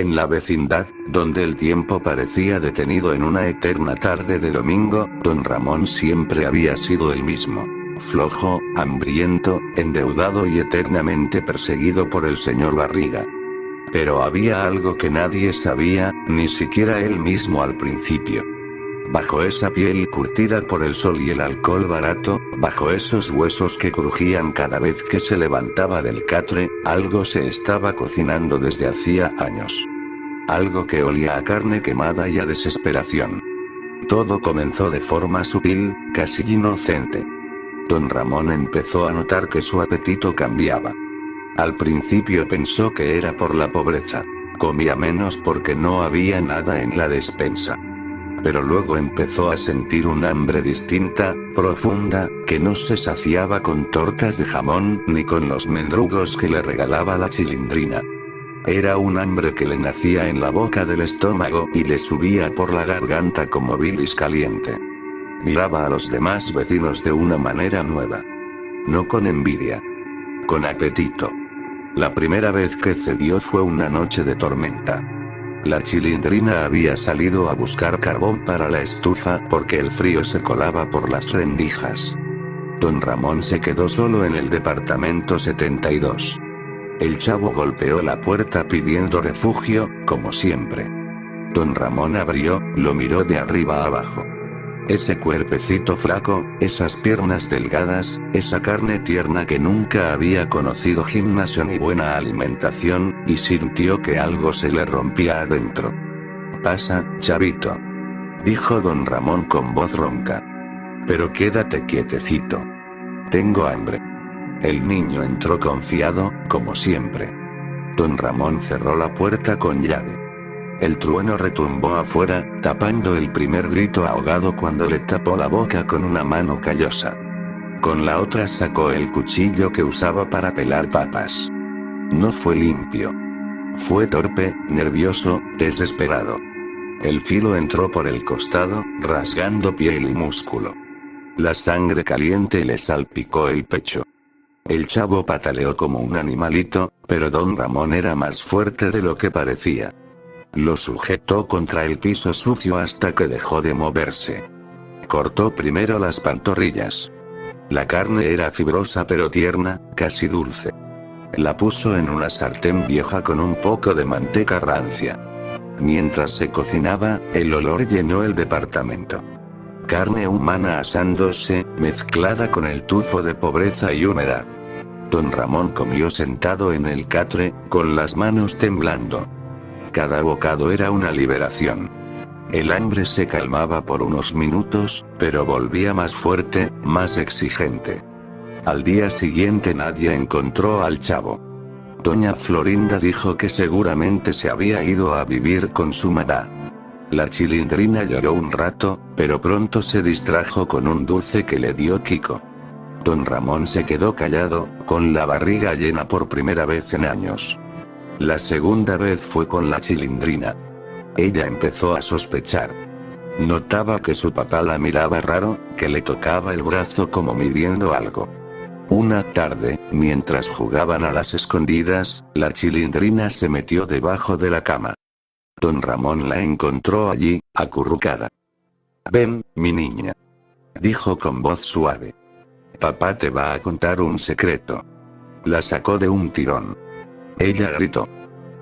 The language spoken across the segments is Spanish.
En la vecindad, donde el tiempo parecía detenido en una eterna tarde de domingo, don Ramón siempre había sido el mismo. Flojo, hambriento, endeudado y eternamente perseguido por el señor Barriga. Pero había algo que nadie sabía, ni siquiera él mismo al principio. Bajo esa piel curtida por el sol y el alcohol barato, bajo esos huesos que crujían cada vez que se levantaba del catre, algo se estaba cocinando desde hacía años. Algo que olía a carne quemada y a desesperación. Todo comenzó de forma sutil, casi inocente. Don Ramón empezó a notar que su apetito cambiaba. Al principio pensó que era por la pobreza. Comía menos porque no había nada en la despensa. Pero luego empezó a sentir un hambre distinta, profunda, que no se saciaba con tortas de jamón ni con los mendrugos que le regalaba la Chilindrina. Era un hambre que le nacía en la boca del estómago y le subía por la garganta como bilis caliente. Miraba a los demás vecinos de una manera nueva. No con envidia. Con apetito. La primera vez que cedió fue una noche de tormenta. La Chilindrina había salido a buscar carbón para la estufa porque el frío se colaba por las rendijas. Don Ramón se quedó solo en el departamento 72. El chavo golpeó la puerta pidiendo refugio, como siempre. Don Ramón abrió, lo miró de arriba a abajo. Ese cuerpecito flaco, esas piernas delgadas, esa carne tierna que nunca había conocido gimnasio ni buena alimentación, y sintió que algo se le rompía adentro. «Pasa, chavito», dijo don Ramón con voz ronca. «Pero quédate quietecito. Tengo hambre». El niño entró confiado, como siempre. Don Ramón cerró la puerta con llave. El trueno retumbó afuera, tapando el primer grito ahogado cuando le tapó la boca con una mano callosa. Con la otra sacó el cuchillo que usaba para pelar papas. No fue limpio. Fue torpe, nervioso, desesperado. El filo entró por el costado, rasgando piel y músculo. La sangre caliente le salpicó el pecho. El chavo pataleó como un animalito, pero don Ramón era más fuerte de lo que parecía. Lo sujetó contra el piso sucio hasta que dejó de moverse. Cortó primero las pantorrillas. La carne era fibrosa pero tierna, casi dulce. La puso en una sartén vieja con un poco de manteca rancia. Mientras se cocinaba, el olor llenó el departamento. Carne humana asándose, mezclada con el tufo de pobreza y humedad. Don Ramón comió sentado en el catre, con las manos temblando. Cada bocado era una liberación. El hambre se calmaba por unos minutos, pero volvía más fuerte, más exigente. Al día siguiente nadie encontró al chavo. Doña Florinda dijo que seguramente se había ido a vivir con su mamá. La Chilindrina lloró un rato, pero pronto se distrajo con un dulce que le dio Kiko. Don Ramón se quedó callado, con la barriga llena por primera vez en años. La segunda vez fue con la Chilindrina. Ella empezó a sospechar. Notaba que su papá la miraba raro, que le tocaba el brazo como midiendo algo. Una tarde, mientras jugaban a las escondidas, la Chilindrina se metió debajo de la cama. Don Ramón la encontró allí, acurrucada. «Ven, mi niña», dijo con voz suave. «Papá te va a contar un secreto». La sacó de un tirón. Ella gritó.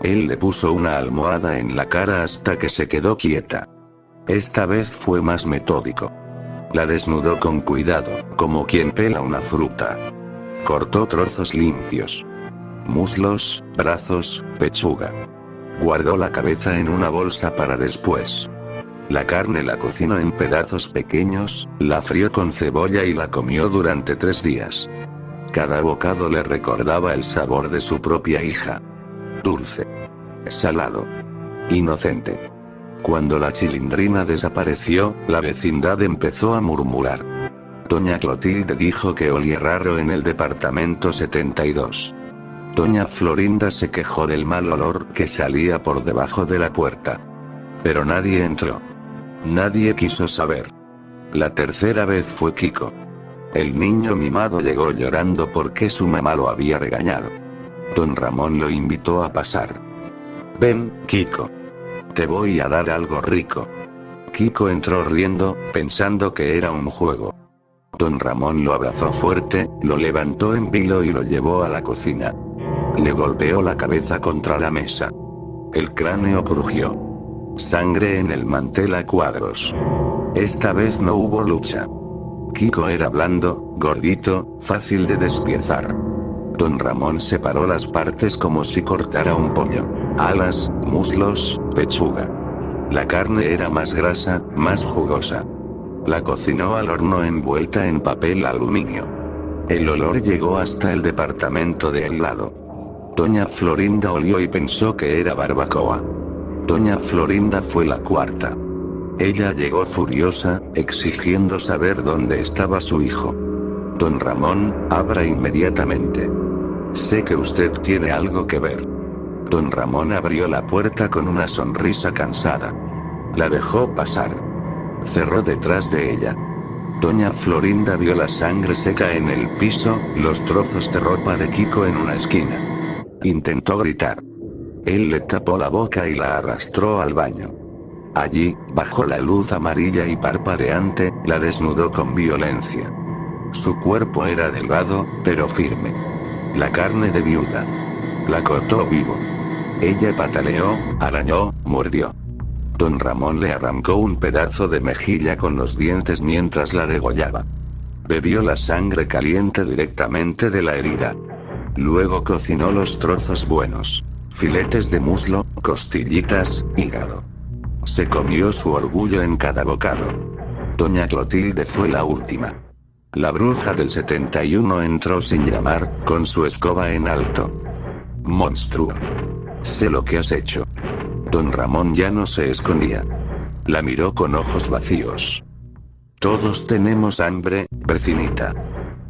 Él le puso una almohada en la cara hasta que se quedó quieta. Esta vez fue más metódico. La desnudó con cuidado, como quien pela una fruta. Cortó trozos limpios. Muslos, brazos, pechuga. Guardó la cabeza en una bolsa para después. La carne la cocinó en pedazos pequeños, la frió con cebolla y la comió durante 3 días. Cada bocado le recordaba el sabor de su propia hija. Dulce. Salado. Inocente. Cuando la Chilindrina desapareció, la vecindad empezó a murmurar. Doña Clotilde dijo que olía raro en el departamento 72. Doña Florinda se quejó del mal olor que salía por debajo de la puerta. Pero nadie entró. Nadie quiso saber. La tercera vez fue Kiko. El niño mimado llegó llorando porque su mamá lo había regañado. Don Ramón lo invitó a pasar. Ven, Kiko. Te voy a dar algo rico. Kiko entró riendo, pensando que era un juego. Don Ramón lo abrazó fuerte, lo levantó en vilo y lo llevó a la cocina. Le golpeó la cabeza contra la mesa. El cráneo crujió. Sangre en el mantel a cuadros. Esta vez no hubo lucha. Kiko era blando, gordito, fácil de despiezar. Don Ramón separó las partes como si cortara un pollo. Alas, muslos, pechuga. La carne era más grasa, más jugosa. La cocinó al horno envuelta en papel aluminio. El olor llegó hasta el departamento de al lado. Doña Florinda olió y pensó que era barbacoa. Doña Florinda fue la cuarta. Ella llegó furiosa, exigiendo saber dónde estaba su hijo. Don Ramón, abra inmediatamente. Sé que usted tiene algo que ver. Don Ramón abrió la puerta con una sonrisa cansada. La dejó pasar. Cerró detrás de ella. Doña Florinda vio la sangre seca en el piso, los trozos de ropa de Kiko en una esquina. Intentó gritar. Él le tapó la boca y la arrastró al baño. Allí, bajo la luz amarilla y parpadeante, la desnudó con violencia. Su cuerpo era delgado, pero firme. La carne de viuda. La cortó vivo. Ella pataleó, arañó, mordió. Don Ramón le arrancó un pedazo de mejilla con los dientes mientras la degollaba. Bebió la sangre caliente directamente de la herida. Luego cocinó los trozos buenos. Filetes de muslo, costillitas, hígado. Se comió su orgullo en cada bocado. Doña Clotilde fue la última. La bruja del 71 entró sin llamar, con su escoba en alto. Monstruo. Sé lo que has hecho. Don Ramón ya no se escondía. La miró con ojos vacíos. Todos tenemos hambre, vecinita.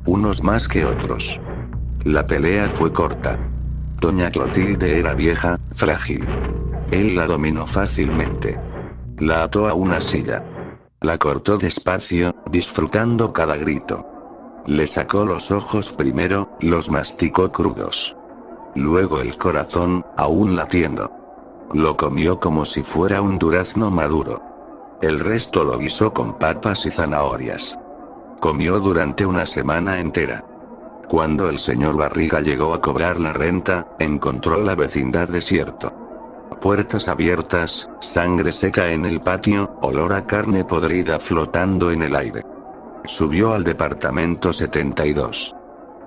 Unos más que otros. La pelea fue corta. Doña Clotilde era vieja, frágil. Él la dominó fácilmente. La ató a una silla. La cortó despacio, disfrutando cada grito. Le sacó los ojos primero, los masticó crudos. Luego el corazón, aún latiendo. Lo comió como si fuera un durazno maduro. El resto lo guisó con papas y zanahorias. Comió durante una semana entera. Cuando el señor Barriga llegó a cobrar la renta, encontró la vecindad desierto. Puertas abiertas, sangre seca en el patio, olor a carne podrida flotando en el aire. Subió al departamento 72.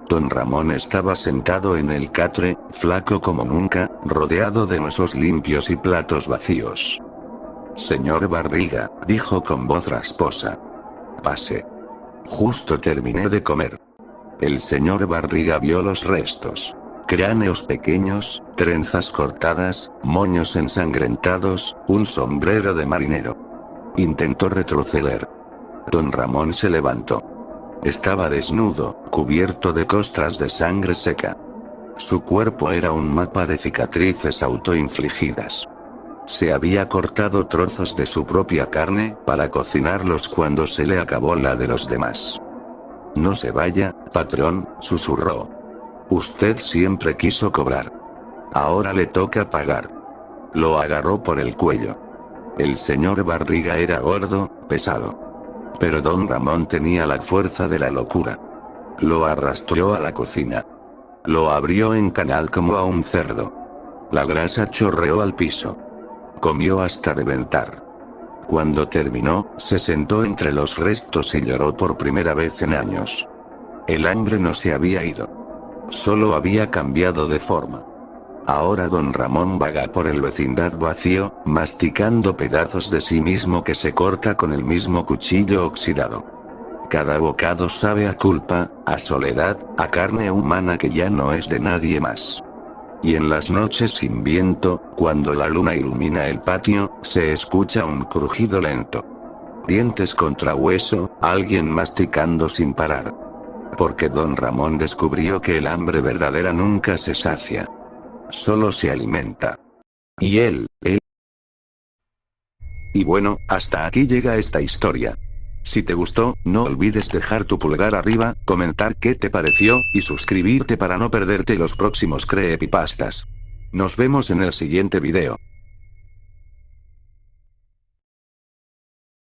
Don Ramón estaba sentado en el catre, flaco como nunca, rodeado de huesos limpios y platos vacíos. Señor Barriga, dijo con voz rasposa. Pase. Justo terminé de comer. El señor Barriga vio los restos. Cráneos pequeños, trenzas cortadas, moños ensangrentados, un sombrero de marinero. Intentó retroceder. Don Ramón se levantó. Estaba desnudo, cubierto de costras de sangre seca. Su cuerpo era un mapa de cicatrices autoinfligidas. Se había cortado trozos de su propia carne para cocinarlos cuando se le acabó la de los demás. No se vaya, patrón, susurró. Usted siempre quiso cobrar. Ahora le toca pagar. Lo agarró por el cuello. El señor Barriga era gordo, pesado. Pero don Ramón tenía la fuerza de la locura. Lo arrastró a la cocina. Lo abrió en canal como a un cerdo. La grasa chorreó al piso. Comió hasta reventar. Cuando terminó, se sentó entre los restos y lloró por primera vez en años. El hambre no se había ido. Solo había cambiado de forma. Ahora don Ramón vaga por el vecindad vacío, masticando pedazos de sí mismo que se corta con el mismo cuchillo oxidado. Cada bocado sabe a culpa, a soledad, a carne humana que ya no es de nadie más. Y en las noches sin viento, cuando la luna ilumina el patio, se escucha un crujido lento. Dientes contra hueso, alguien masticando sin parar. Porque don Ramón descubrió que el hambre verdadera nunca se sacia. Solo se alimenta. Y él. Y bueno, hasta aquí llega esta historia. Si te gustó, no olvides dejar tu pulgar arriba, comentar qué te pareció, y suscribirte para no perderte los próximos creepypastas. Nos vemos en el siguiente video.